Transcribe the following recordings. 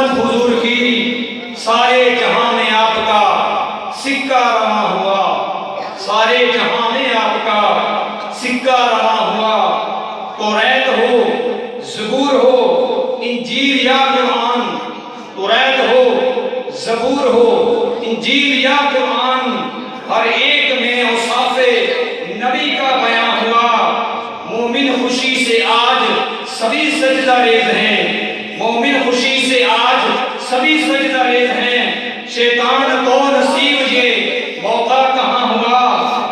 حکومت حضور کی سارے جہاں میں آپ کا سکہ رواں ہوا، سارے جہاں میں آپ کا سکہ رواں ہوا۔ توریت ہو، زبور ہو، انجیل یا قرآن، توریت ہو، زبور ہو، انجیل یا قرآن، ہر ایک میں اوصاف نبی کا بیان ہوا۔ مومن خوشی سے آج سبھی سجدہ ریز ہیں، مومن خوشی سے آج سبھی سجدہ ریز ہیں۔ شیطان کو نصیب یہ موقع کہاں ہوا،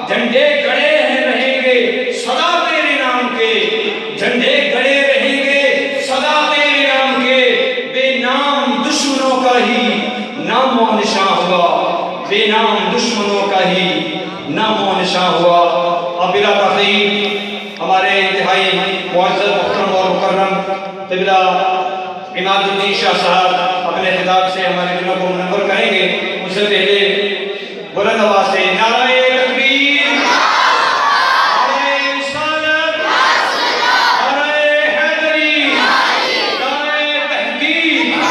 جھنڈے گڑے ہیں رہیں گے سدا تیرے نام کے، جھنڈے گڑے رہیں گے سدا تیرے نام کے۔ بے نام دشمنوں کا ہی نام و نشاں ہوا، بے نام دشمنوں کا ہی نام و نشاں ہوا۔ اب بلا تاخیر ہمارے انتہائی معزز محترم اور مکرم قبلہ عماد الدین شاہ صاحب اپنے خطاب سے ہمارے دلوں کو منور کریں گے۔ اس سے پہلے بلند آواز سے نعرہ تکبیر، نعرہ رسالت، نعرہ حیدری، نعرہ تحقیق۔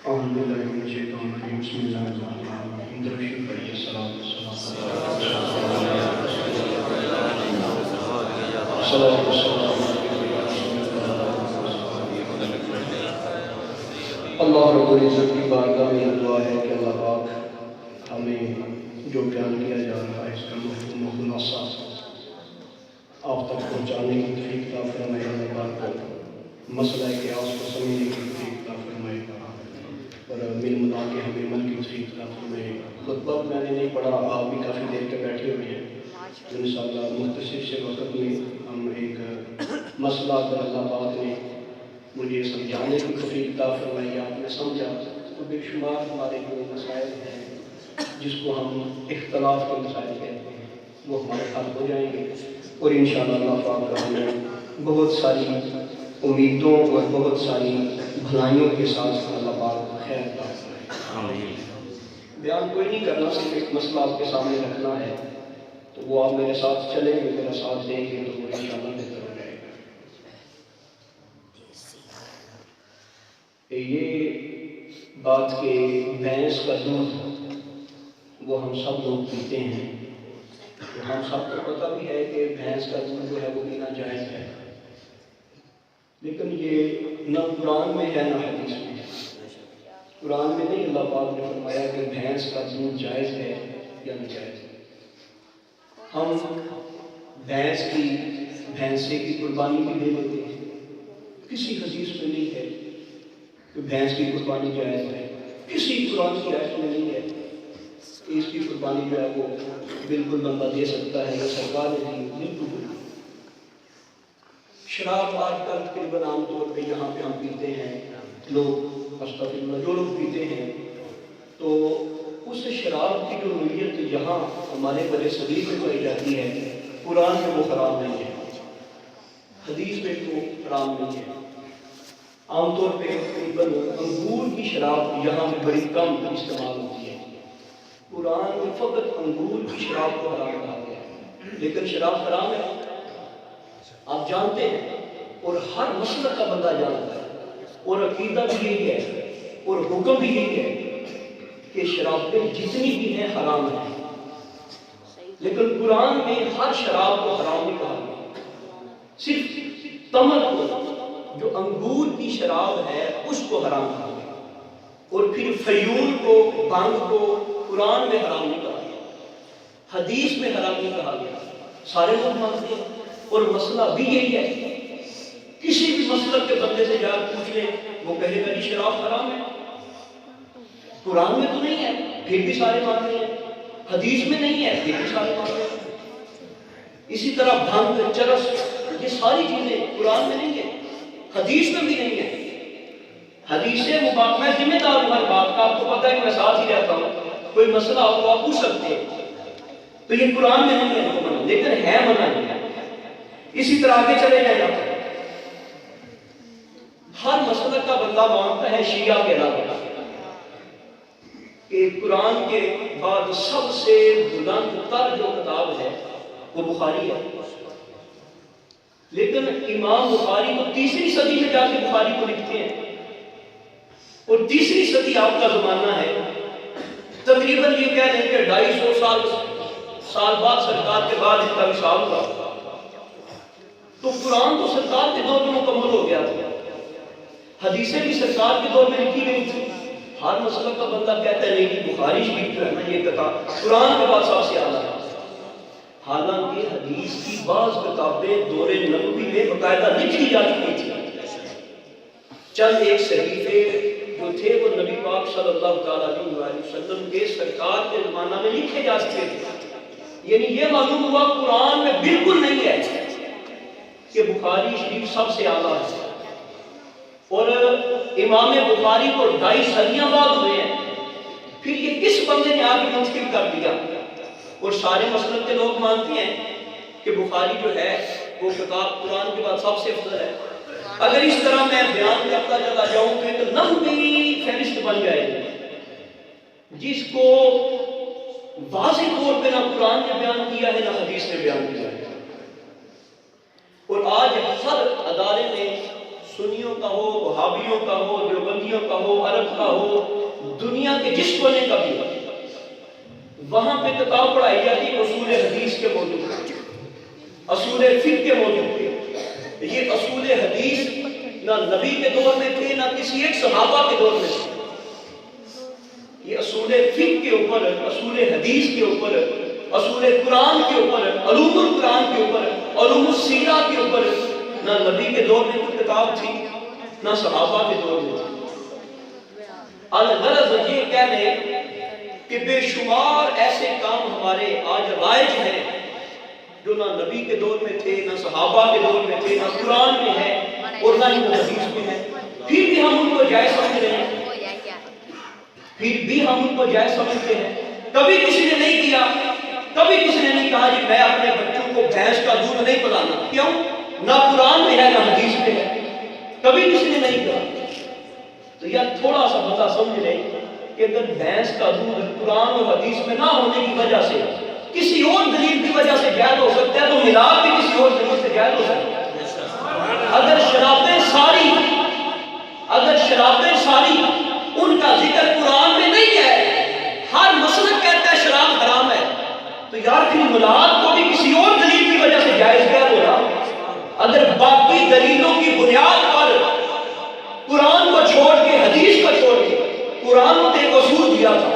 اعوذ باللہ من الشیطان الرجیم، بسم اللہ الرحمن الرحیم۔ درود پڑھیے، السلام اللہ رب العزت کی بارگاہ میں دعا ہے کہ اللہ پاک ہمیں جو بیان کیا جا رہا ہے اس کا مفہوم و خلاصہ آپ تک پہنچانے کی توفیق عطا فرمائے۔ اللہ پاک کو مسئلہ قیاس کو سمجھنے کی توفیق عطا فرمائے اور مل ملا کے ہمیں عمل کی توفیق عطا فرمائے۔ خطبہ میں نے نہیں پڑھا، آپ بھی کافی دیر کے بیٹھے ہوئے ہیں، انشاءاللہ مختصر سے وقت میں ہم ایک مسئلہ پر اللہ پاک نے مجھے سمجھانے کی توفیق عطا فرمائی، آپ نے سمجھا تو بے شمار ہمارے جو مسائل ہیں جس کو ہم اختلاف کے مسائل کہتے ہیں وہ ہمارے حل ہو جائیں گے، اور انشاءاللہ اللہ پاک ہمیں بہت ساری امیدوں اور بہت ساری بھلائیوں کے ساتھ اللہ پاک خیر عطا فرمائے۔ بیان کوئی نہیں کرنا، صرف ایک مسئلہ آپ کے سامنے رکھنا ہے، تو وہ آپ میرے ساتھ چلیں گے، میرا ساتھ دیں گے تو وہ انشاءاللہ بہتر ہو جائے گا۔ یہ بات کہ بھینس کا دودھ وہ ہم سب لوگ پیتے ہیں، تو ہم سب کو پتہ بھی ہے کہ بھینس کا دودھ جو ہے وہ پینا جائز ہے، لیکن یہ نہ قرآن میں ہے نہ حدیث میں ہے۔ قرآن میں نہیں اللہ پاک نے فرمایا کہ بھینس کا دودھ جائز ہے یا ناجائز ہے۔ ہم بھینسے کی قربانی بھی دے دیتے ہیں، کسی حدیث میں نہیں ہے کہ بھینس کی قربانی جائز ہے، کسی قرآن کی آیت میں نہیں ہے کہ اس کی قربانی جو ہے وہ بالکل بندہ دے سکتا ہے یا سرکار نے دی، بالکل۔ شراب آج کل تقریباً عام طور پہ یہاں پہ ہم پیتے ہیں، لوگ استغفر اللہ جو لوگ پیتے ہیں، تو اس شراب کی جو نوعیت یہاں ہمارے بر صغیر میں پائی جاتی ہے، قرآن میں وہ حرام نہیں ہے، حدیث میں وہ حرام نہیں ہے۔ عام طور پہ تقریباً انگور کی شراب یہاں میں بڑی کم استعمال ہوتی ہے، قرآن میں فقط انگور کی شراب کو حرام کہا گیا ہے، لیکن شراب حرام ہے آپ جانتے ہیں، اور ہر مسلک کا بندہ جانتا ہے، اور عقیدہ بھی یہی ہے اور حکم بھی یہی ہے کہ شرابیں جتنی بھی ہیں حرام ہیں، لیکن قرآن میں ہر شراب کو حرام نہیں کہا گیا، صرف تمر کو جو انگور کی شراب ہے اس کو حرام کہا گیا، اور پھر فیول کو بھنگ کو قرآن میں حرام نہیں کہا گیا، حدیث میں حرام نہیں کہا گیا، سارے لوگ مانتے ہیں۔ اور مسئلہ بھی یہی ہے، کسی بھی مسلک کے بندے سے جا پوچھ لیں وہ کہے گا جی شراب حرام ہے، قرآن میں تو نہیں ہے پھر بھی سارے مانتے ہیں، حدیث میں نہیں ہے پھر بھی سارے مانتے ہیں۔ اسی طرح بھنگ، چرس، یہ ساری چیزیں قرآن میں نہیں ہے، حدیث میں بھی نہیں ہے۔ حدیث مبارک، میں ذمہ دار ہوں ہر بات کا، آپ کو پتہ ہے کہ میں ساتھ ہی رہتا ہوں، کوئی مسئلہ ہو تو آپ پوچھ سکتے ہیں. تو یہ قرآن میں نہیں ہے تو منع، لیکن ہے منع نہیں ہے. اسی طرح آگے چلے جائیں گا. ہر مسلک کا بندہ مانتا ہے شیعہ کے علاوہ کہ قرآن کے بعد سب سے بلند تر جو کتاب ہے وہ بخاری ہے. لیکن امام بخاری کو تیسری صدی میں جا کے بخاری کو لکھتے ہیں، اور تیسری صدی آپ کا زمانہ ہے. تقریباً یہ کہہ رہے ہیں کہ 250 سال بعد سرکار کے بعد اس کا وصال ہوا. تو قرآن تو سرکار کے دور میں مکمل ہو گیا تھا، حدیثیں بھی سرکار کے دور میں لکھی گئی تھی. ہر مسلک کا بندہ کہتا ہے نہیں کہ بخاری شریف جو ہے نا یہ کتاب قرآن کے بعد سب سے اعلیٰ ہے. حالانکہ حدیث کی بعض کتابیں دور نبوی میں باقاعدہ لکھی جا چکی تھی. چند ایک صحیفے جو تھے وہ نبی پاک صلی اللہ تعالیٰ علیہ وسلم کے سرکار کے زمانہ میں لکھے جا چکے تھے. یعنی یہ معلوم ہوا قرآن میں بالکل نہیں ہے کہ بخاری شریف سب سے اعلیٰ ہے. اور امام بخاری کو 2.5 صدیاں بعد ہوئے ہیں. پھر یہ کس بندے نے آگے منتخب کر دیا؟ اور سارے مسلک کے لوگ مانتے ہیں کہ بخاری جو ہے وہ کتاب قرآن کے بعد سب سے افضل ہے. اگر اس طرح میں بیان کرتا چلا جاؤں تو ایک لمبی فہرست بن جائے گی جس کو واضح طور پہ نہ قرآن نے بیان کیا ہے نہ حدیث نے بیان کیا ہے. اور آج ہر ادارے میں سنیوں کا ہو، وہابیوں کا ہو، دیوبندیوں کا ہو، عرب کا ہو، دنیا کے جس کونے کا بھی ہو، وہاں پہ کتاب پڑھائی جاتی ہے اصول حدیث کے موضوع پہ، اصول فقہ کے موضوع پہ. یہ اصول حدیث نہ نبی کے دور میں تھے نہ کسی ایک صحابہ کے دور میں تھے. یہ اصول فقہ کے اوپر، اصول حدیث کے اوپر، اصول قرآن کے اوپر، علوم القرآن کے اوپر، علوم السیرہ کے اوپر نہ نبی کے دور میں کوئی کتاب تھی نہ صحابہ کے دور میں تھی. الغرض یہ کہہ لیں کہ بے شمار ایسے کام ہمارے آج رائج ہیں جو نہ نبی کے دور میں تھے نہ صحابہ کے دور میں تھے نہ قرآن میں ہے اور نہ ہی حدیث میں ہے. پھر بھی ہم ان کو جائز سمجھ رہے ہیں، پھر بھی ہم ان کو جائز سمجھتے ہیں. کبھی کسی نے نہیں کیا، کبھی کسی نے نہیں کہا جی میں اپنے بچوں کو بھینس کا دودھ نہیں پلانا. کیوں؟ نہ قرآن میں ہے نہ حدیث میں ہے. کبھی کسی نے نہیں کہا. تو یار تھوڑا سا بتا سمجھ لیں کہ اگر بھینس کا دودھ قرآن اور حدیث میں نہ ہونے کی وجہ سے کسی اور دلیل کی وجہ سے جائز ہو سکتا ہے تو ملاپ بھی کسی اور دلیل سے جائز ہو سکتا ہے. اگر شرابیں ساری ان کا ذکر قرآن میں نہیں ہے، ہر مسلک کہتا ہے شراب حرام ہے، تو یار پھر ملاپ کو بھی کسی اور دلیل کی وجہ سے جائز ہو رہا. اگر باقی دلیلوں کی بنیاد پر قرآن کو چھوڑ کے حدیث کو چھوڑ کے قرآن نے ایک اصول دیا تھا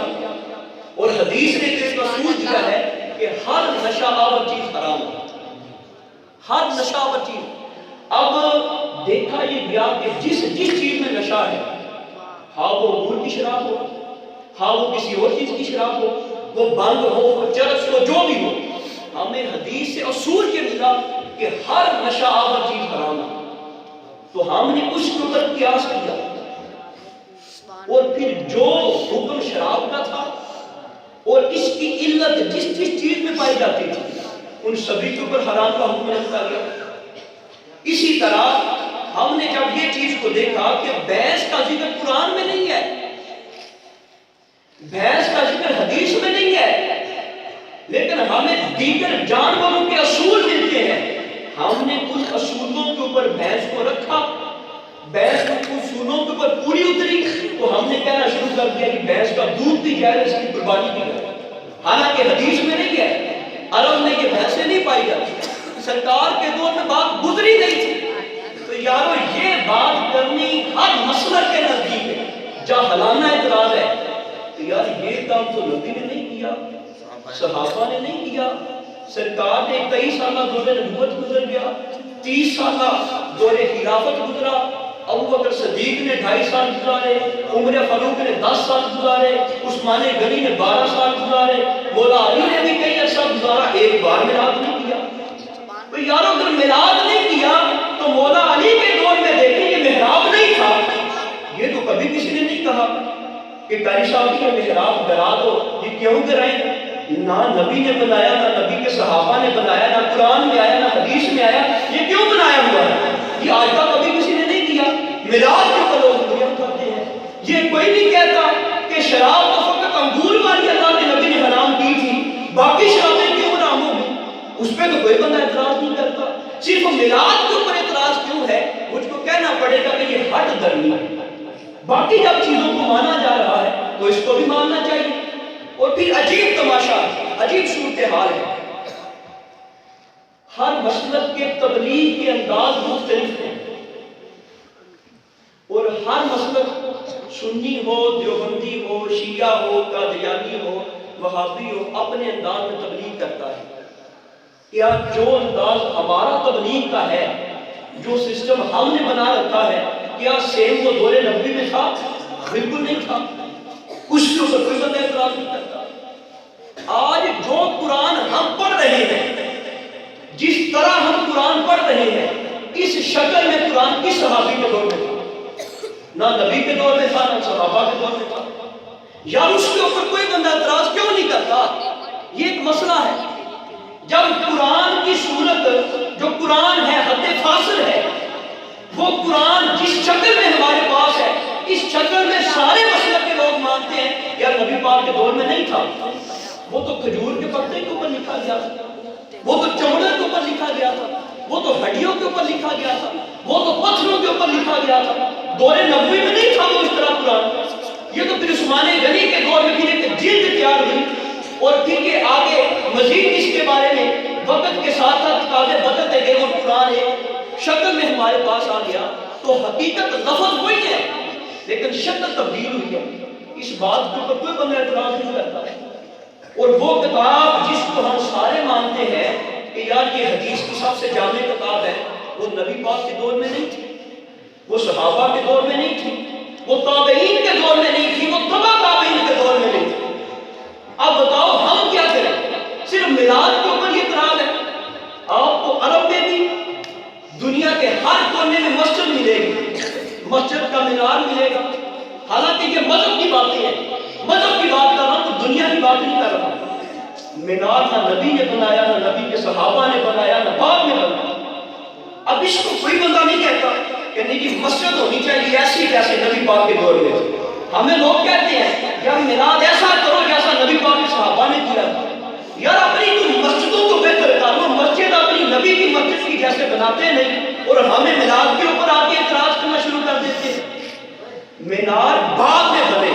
اور حدیث نے ایک اصول دیا ہے کہ ہر نشہ آور چیز حرام ہے، ہر نشہ آور چیز. اب دیکھا یہ گیا کہ جس چیز میں نشہ ہے، ہاں وہ انگور کی شراب ہو، ہاں وہ کسی اور چیز کی شراب ہو، وہ بھنگ ہو، وہ چرس ہو، جو بھی ہو، ہمیں حدیث سے اصول یہ ملا کہ ہر نشہ آور چیز حرام ہے. تو ہم نے اس کے اوپر قیاس کیا اور پھر جو حکم شراب کا تھا اور اس کی علت جس چیز میں پائی جاتی تھی ان سبھی کے اوپر حرام کا حکم رکھا گیا. اسی طرح ہم نے جب یہ چیز کو دیکھا کہ بھینس کا ذکر قرآن میں نہیں ہے، بھینس کا ذکر حدیث میں نہیں ہے، لیکن ہمیں دیگر جانوروں کے اصول ملتے ہیں، ہم نے کچھ اصولوں کے اوپر بھینس کو رکھا، بھینس کے کچھ اصولوں کے اوپر پوری اتری تو ہم نے کہنا شروع کر دیا کہ بھینس کا دودھ بھی جائز، اس کی قربانی بھی جائز. حالانکہ حدیث میں نہیں ہے، عرب میں یہ بھینسیں نہیں پائی جاتی، سرکار کے دور میں بات گزری نہیں تھی. تو یارو یہ بات کرنی ہر مسلک کے نزدیک ہے، جاہلانہ اعتراض ہے. تو یار یہ کام تو نبی نے نہیں کیا، صحابہ نے نہیں کیا، سرکار نے 23 سالہ دور نبوت گزر گیا، 30 سالہ دور خلافت گزرا، ابو بکر صدیق نے 2.5 سال گزارے، عمر فاروق نے 10 سال گزارے، عثمان غنی نے 12 سال گزارے، مولا علی نے بھی کئی عرصہ گزارا، ایک بار میلاد نہیں کیا. تو یارو اگر میلاد نہیں کیا تو مولا علی کے دور میں دیکھیں یہ محراب نہیں تھا، یہ تو کبھی کسی نے نہیں کہا. کہ قاری صاحب یہ محراب گرا دو، یہ کیوں گرائیں؟ نہ نبی نے بنایا، نہ نبی کے صحابہ نے بنایا، نہ قرآن میں آیا، نہ حدیث میں آیا، یہ کیوں بنایا ہوا ہے؟ یہ آج تک کبھی کسی نے نہیں کیا۔ میراث کے اوپر لوگ دنیا کرتے ہیں۔ یہ کوئی نہیں کہتا کہ شراب تو فقط انگور والی اللہ کے نبی نے حرام کی تھی، باقی شرابیں کیوں حرام ہو گئی؟ اس پہ تو کوئی بندہ اعتراض نہیں کرتا۔ صرف میراث کے اوپر اعتراض کیوں ہے؟ مجھ کو کہنا پڑے گا کہ یہ حد درمی ہے۔ باقی جب چیزوں کو مانا جا رہا ہے تو اس کو بھی ماننا چاہیے۔ اور پھر عجیب تماشا، عجیب صورتحال ہے، ہر مسلک کے تبلیغ کے انداز مختلف ہیں، اور ہر مسلک سنی ہو، دیوبندی ہو، شیعہ ہو، قادیانی ہو، وہابی ہو، اپنے انداز میں تبلیغ کرتا ہے۔ کیا جو انداز ہمارا تبلیغ کا ہے، جو سسٹم ہم نے بنا رکھا ہے، کیا سیم وہ دور نبوی میں تھا؟ بالکل نہیں تھا۔ اس کے اوپر کوئی بندہ اعتراض نہیں کرتا۔ آج جو قرآن ہم پڑھ رہے ہیں، جس طرح ہم قرآن پڑھ رہے ہیں، اس شکل میں قرآن کس صحابی کے دور میں تھا؟ نہ نبی کے دور میں تھا، نہ صحابہ کے دور میں تھا۔ یار اس کے اوپر کوئی بندہ اعتراض کیوں نہیں کرتا؟ یہ ایک مسئلہ ہے۔ جب قرآن کی صورت، جو قرآن ہے حد فاصل ہے، وہ قرآن جس شکل میں ہمارے پاس ہے، اس شکل میں سارے مسلک کے لوگ مانتے ہیں یار نبی پاک کے دور میں نہیں تھا۔ وہ تو کھجور کے پتے کے اوپر لکھا گیا تھا، وہ تو چمڑے کے اوپر لکھا گیا تھا، وہ تو ہڈیوں کے اوپر لکھا گیا تھا، وہ تو پتھروں کے اوپر لکھا گیا تھا۔ دور نبوی میں نہیں تھا وہ اس طرح قرآن۔ یہ تو پھر عثمان غنی کے دور میں پھر ایک جلد تیار ہوئی، اور پھر کے آگے مزید اس کے بارے میں وقت کے ساتھ ساتھ کتابیں بدلتے گئے اور قرآن ایک شکل میں ہمارے پاس آ گیا۔ تو حقیقت لفظ وہی ہے لیکن شکل تبدیل ہوئی ہے۔ اس بات کے اوپر کوئی بندہ اعتراض نہیں کرتا۔ اور وہ کتاب جس کو ہم سارے مانتے ہیں کہ یار یہ حدیث کی سب سے جامع کتاب ہے، وہ نبی پاک کے دور میں نہیں تھی، وہ صحابہ کے دور میں نہیں تھی، وہ تابعین کے دور میں نہیں تھی، وہ تبع تابعین کے دور میں نہیں تھی۔ اب بتاؤ ہم کیا کریں؟ صرف میلاد کے اوپر یہ اعتراض ہے؟ آپ کو عرب میں بھی دنیا کے ہر کونے میں مسجد ملے گی، مسجد کا مینار ملے گا۔ حالانکہ یہ مذہب کی باتیں ہیں، مذہب کی بات کر رہا ہوں تو دنیا کی بات نہیں کر رہا۔ مینار نہ نبی نے بنایا، نہ نبی کے صحابہ نے بنایا، نہ بعد میں بنایا۔ اب اس کو کوئی بندہ نہیں کہتا کہ نہیں جی مسجد ہونی چاہیے ایسی جیسے نبی پاک کے دور میں تھی۔ ہمیں لوگ کہتے ہیں یار میلاد ایسا کرو جیسا نبی پاک کے صحابہ نے کیا تھا۔ یار اپنی تو مسجدوں کو بہتر کرو، مسجد اپنی نبی کی مسجد کی جیسے بناتے نہیں، اور ہمیں میلاد کے اوپر آ کے اعتراض کرنا شروع کر دیتے ہیں۔ مینار بعد میں بنے،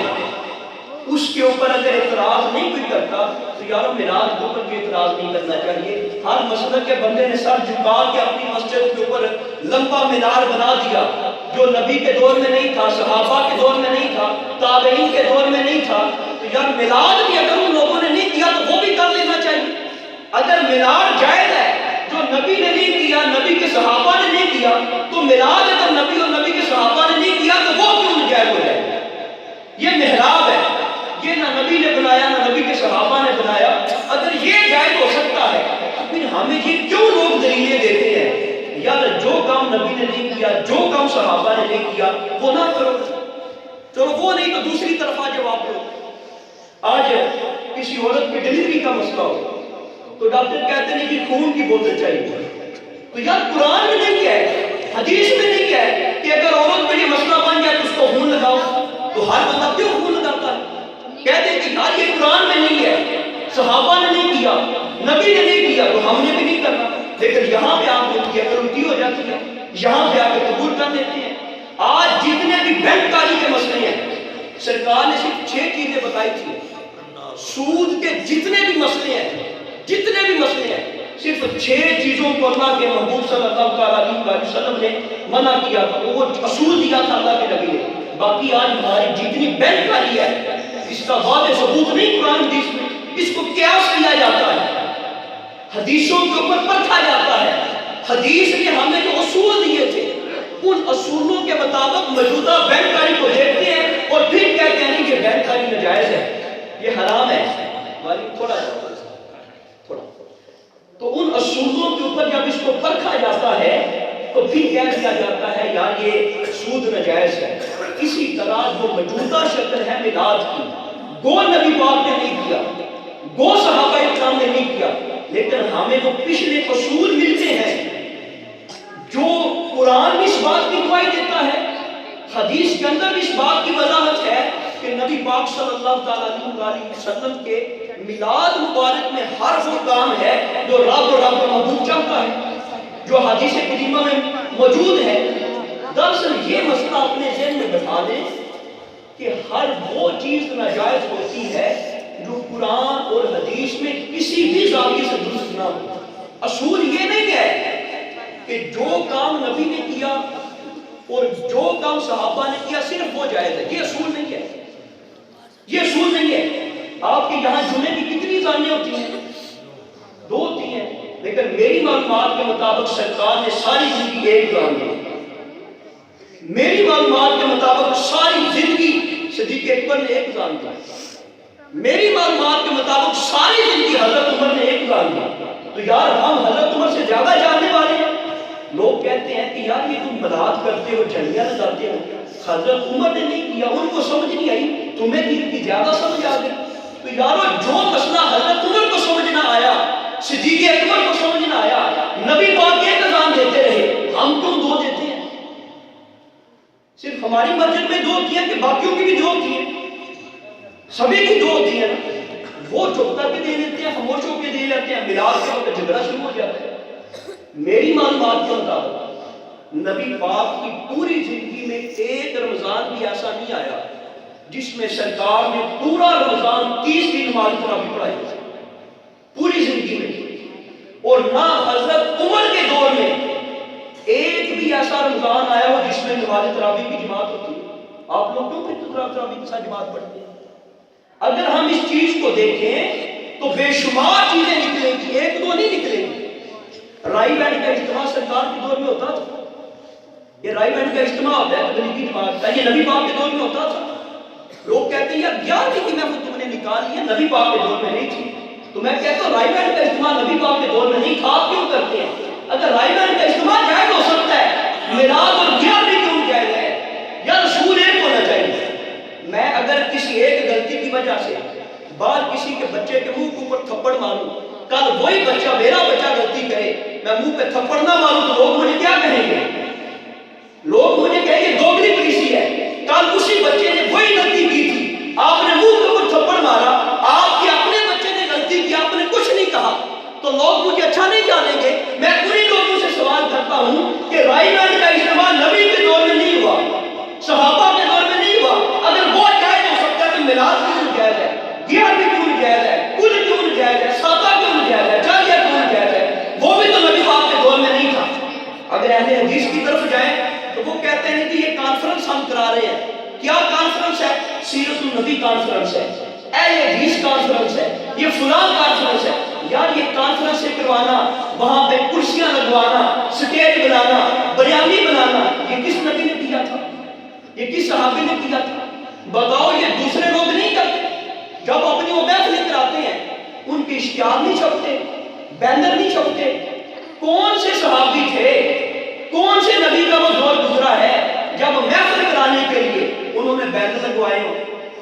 اس کے اوپر اگر اعتراض نہیں کوئی کرتا تو یار میلاد کے اوپر بھی اعتراض نہیں کرنا چاہیے۔ ہر مسلک کے بندے نے سر جھکا کے اپنی مسجد کے اوپر لمبا مینار بنا دیا، جو نبی کے دور میں نہیں تھا، صحابہ کے دور میں نہیں تھا، تابعین کے دور میں نہیں تھا۔ تو یار میلاد بھی اگر ان لوگوں نے نہیں کیا تو وہ بھی کر لینا چاہیے۔ اگر میلاد جائز ہے، جو نبی نے نہیں کیا، نبی کے صحابہ نے نہیں کیا، تو میلاد اگر نبی اور نبی کے صحابہ نے نہیں کیا تو وہ کیوں ناجائز ہو جائے؟ یہ محراب ہے، یہ نہ نبی نے بنایا نہ نبی کے صحابہ نے بنایا۔ اگر یہ جائز ہو سکتا ہے تو پھر ہمیں یہ کیوں لوگ دلیلیں دیتے ہیں یار جو کام نبی نے نہیں کیا، جو کام صحابہ نے نہیں کیا وہ نہ کرو؟ چلو وہ نہیں تو دوسری طرف آ جواب دو۔ آج کسی عورت کی ڈلیوری کا مسئلہ ہو تو ڈاکٹر کہتے ہیں کہ خون کی بوتل چاہیے۔ تو یار قرآن میں نہیں کیا ہے، حدیث میں نہیں کیا ہے کہ اگر عورت کو یہ مسئلہ بن جائے تو اس کو خون لگاؤ؟ تو ہر بندہ کیوں خون لگاتا ہے؟ کہتے ہیں کہ یار یہ قرآن میں نہیں ہے، صحابہ نے نہیں کیا، نبی نے نہیں کیا تو ہم نے بھی نہیں کرنا۔ لیکن یہاں پہ آپ کی الٹی ہو جاتی ہے، یہاں پہ آپ قبول کر دیتے ہیں۔ آج جتنے بھی بینک کاری کے مسئلے ہیں، سرکار نے صرف 6 چیزیں بتائی تھی۔ سود کے جتنے بھی مسئلے ہیں، صرف 6 چیزوں کو اللہ کے محبوب صلی اللہ علیہ وسلم نے منع کیا تھا، وہ اصول دیا تھا اللہ کے نبی نے۔ باقی آج ہماری جتنی بینک کاری ہے اس کا واضح ثبوت نہیں قرآن حدیث میں، اس کو قیاس کیا جاتا ہے، حدیثوں کے اوپر پرکھا جاتا ہے۔ حدیث نے ہمیں جو اصول دیے تھے ان اصولوں کے مطابق موجودہ بینک کاری کو دیکھتے ہیں اور پھر کہتے ہیں کہ بینک کاری ناجائز ہے، یہ حرام ہے۔ تھوڑا تو ان اصولوں کے اوپر جب اس کو پرکھا جاتا ہے تو پھر کہہ دیا جاتا ہے یار یہ سود ناجائز ہے۔ اسی طرح جو موجودہ شکل ہے میلاد کی، گو نبی پاک نے نہیں کیا، گو صحابہ اکرام نے نہیں کیا، لیکن ہمیں وہ پچھلے اصول ملتے ہیں جو قرآن بھی اس بات کی گواہی دیتا ہے، حدیث کے اندر بھی اس بات کی وضاحت ہے کہ نبی پاک صلی اللہ علیہ وسلم کے میلاد مبارک میں ہر وہ کام ہے جو رب کا محبوب چاہتا ہے، جو حدیث کریمہ میں موجود ہے۔ دراصل یہ مسئلہ اپنے ذہن میں بٹھا دیں کہ ہر وہ چیز ناجائز ہوتی ہے جو قرآن اور حدیث میں کسی بھی زاویے سے درست نہ ہو۔ اصول یہ نہیں ہے کہ جو کام نبی نے کیا اور جو کام صحابہ نے کیا صرف وہ جائز ہے، یہ اصول نہیں ہے، یہ اصول نہیں ہے۔ آپ کے یہاں جمعے کی کتنی اذانیں ہوتی ہیں؟ 2 ہوتی ہیں، لیکن میری معلومات کے مطابق سرکار نے ساری زندگی ایک اذان دی۔ میری معلومات کے مطابق ساری زندگی صدیق اکبر نے ایک اذان دی۔ میری معلومات کے مطابق ساری زندگی حضرت عمر نے ایک اذان دی۔ تو یار ہم حضرت عمر سے زیادہ جاننے والے ہیں۔ لوگ کہتے ہیں کہ یار یہ تم مداحت کرتے ہو، جھنڈیاں لگاتے ہو، حضرت عمر نے نہیں کیا، ان کو سمجھ نہیں آئی، تمہیں دین کی زیادہ سمجھ آ گئی۔ تو یارو جو مسئلہ حضرت عمر کو سمجھ نہ آیا، صدیق اکبر کو سمجھ نہ آیا، نبی پاک ایک اذان دیتے رہے، ہم کیوں 2 دیتے ہیں؟ صرف ہماری مسجد میں 2 ہوتی ہیں کہ باقیوں کی بھی 2 ہوتی ہیں؟ سبھی کی 2 ہوتی ہیں نا۔ وہ چپ کر کے دے دیتے ہیں، خاموش ہو کے دے لیتے ہیں، میلاد کے وقت جھگڑا شروع ہو جاتا ہے۔ میری معلومات کے مطابق نبی پاک کی پوری زندگی میں ایک رمضان بھی ایسا نہیں آیا جس میں سرکار نے پورا رمضان 30 کی نماز تراویح پڑھائی، پوری زندگی میں۔ اور نہ حضرت عمر کے دور میں ایک بھی ایسا رمضان آیا ہو جس میں نماز تراویح کی جماعت ہوتی ہے۔ آپ لوگ کیوں پھر تراویح کے ساتھ جماعت پڑھتے ہیں؟ اگر ہم اس چیز کو دیکھیں تو بے شمار چیزیں نکلیں گی، 1-2 نہیں نکلیں گی۔ رائی بینڈ کا اجتماع سرکار کے دور میں ہوتا تھا، یہ رائی بینڈ کا اجتماع ہوتا ہے تبلیغی جماعت کا، یہ نبی پاک کے دور میں ہوتا تھا۔ لوگ کہتے ہیں یار 11 کی محفل تم نے نکالی ہے، نبی پاک کے دور میں نہیں تھی۔ تو میں کہتا ہوں رائی بینڈ کا اجتماع نبی پاک کے دور میں نہیں تھا، آپ کیوں کرتے ہیں؟ اگر رائی بینڈ کا اجتماع جائز ہو سکتا ہے، میلاد اور گیار بھی کیوں جائز ہے؟ یا رسول ایک ہونا چاہیے۔ میں اگر کسی ایک غلطی کی وجہ سے بعد کسی کے بچے کے منہ کے اوپر تھپڑ ماروں، کل وہی بچہ میرا بچہ غلطی کرے، میں منہ پہ تھپڑ نہ ماروں تو لوگ مجھے کیا کہیں گے؟ لوگ مجھے کہیں گے دوگلی پولیسی ہے۔ کل اسی بچے نے وہی غلطی کی تھی، آپ نے منہ کے اوپر تھپڑ مارا، آپ کے اپنے بچے نے غلطی کی، آپ نے کچھ نہیں کہا، تو لوگ مجھے اچھا نہیں جانیں گے۔ میں انہی لوگوں سے سوال کرتا ہوں کہ رائی بینڈ کا اجتماع نبی کے دور میں نہیں ہوا، صحابہ کے دور میں نہیں ہوا، اگر وہ جائز ہو سکتا ہے تو میلاد کیوں جائز ہے، گیار بھی کیوں جائز ہے، کل کیوں جائز ہے، ساتہ کیوں جائز ہے، جاریہ کیوں جائز ہے؟ وہ بھی تو نبی پاک کے دور میں نہیں تھا۔ اگر اہل حدیث کی طرف جائیں تو وہ کہتے ہیں کہ یہ کانفرنس ہم کرا رہے ہیں۔ کیا کانفرنس ہے؟ سیرت النبی کانفرنس ہے، اہل حدیث کانفرنس ہے، یہ فلاں کانفرنس ہے۔ یار یہ کانفرنس سے کروانا، وہاں پہ کرسیاں لگوانا، سٹیج بنانا، بیانی بنانا، یہ کس نبی نے کیا تھا؟ یہ کس صحابی نے کیا تھا؟ بتاؤ، یہ دوسرے لوگ نہیں کرتے؟ جب اپنی وہ محفلیں کراتے ہیں ان کے اشتہار نہیں چھپتے، بینر نہیں چھپتے؟ کون سے صحابی تھے، کون سے نبی کا وہ دور گزرا ہے جب محفل کرانے کے لیے انہوں نے بینر لگوائے ہوں؟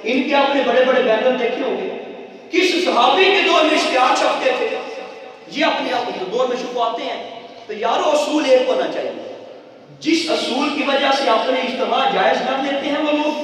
ان کے اپنے بڑے بڑے بینر دیکھے ہوں گے؟ کس صحابی کے دور میں اشتہار چھپتے تھے؟ یہ اپنے آپ دور میں چھپواتے ہیں۔ تو یارو اصول ایک ہونا چاہیے۔ جس اصول کی وجہ سے اپنے اجتماع جائز کر لیتے ہیں وہ لوگ،